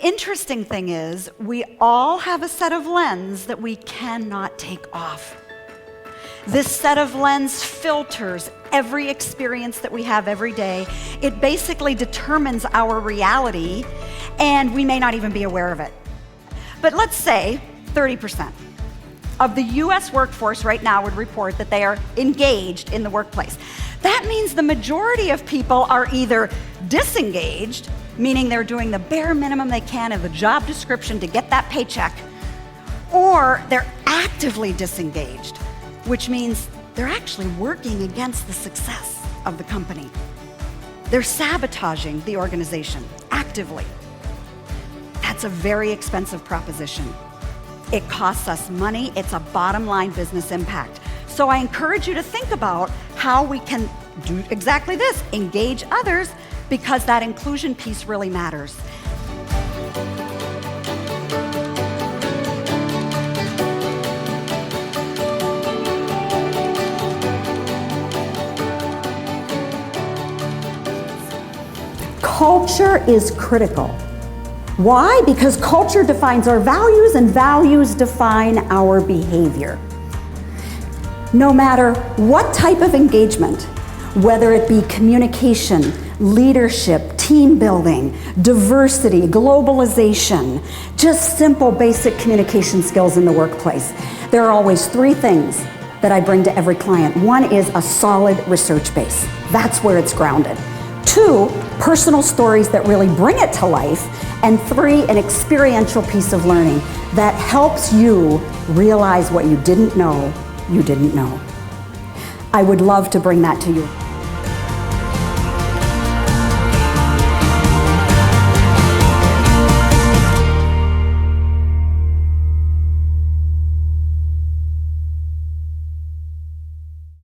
Interesting thing is, we all have a set of lens that we cannot take off. This set of lens filters every experience that we have every day. It basically determines our reality, and we may not even be aware of it. But let's say 30% of the US workforce right now would report that they are engaged in the workplace. That means the majority of people are either disengaged, meaning they're doing the bare minimum they can of the job description to get that paycheck, or they're actively disengaged, which means they're actually working against the success of the company. They're sabotaging the organization actively. That's a very expensive proposition. It costs us money. It's a bottom line business impact. So I encourage you to think about how we can do exactly this, engage others, because that inclusion piece really matters. Culture is critical. Why? Because culture defines our values and values define our behavior. No matter what type of engagement, whether it be communication, leadership, team building, diversity, globalization, just simple basic communication skills in the workplace, there are always three things that I bring to every client. One is a solid research base. That's where it's grounded. Two, personal stories that really bring it to life. And three, an experiential piece of learning that helps you realize what you didn't know you didn't know. I would love to bring that to you.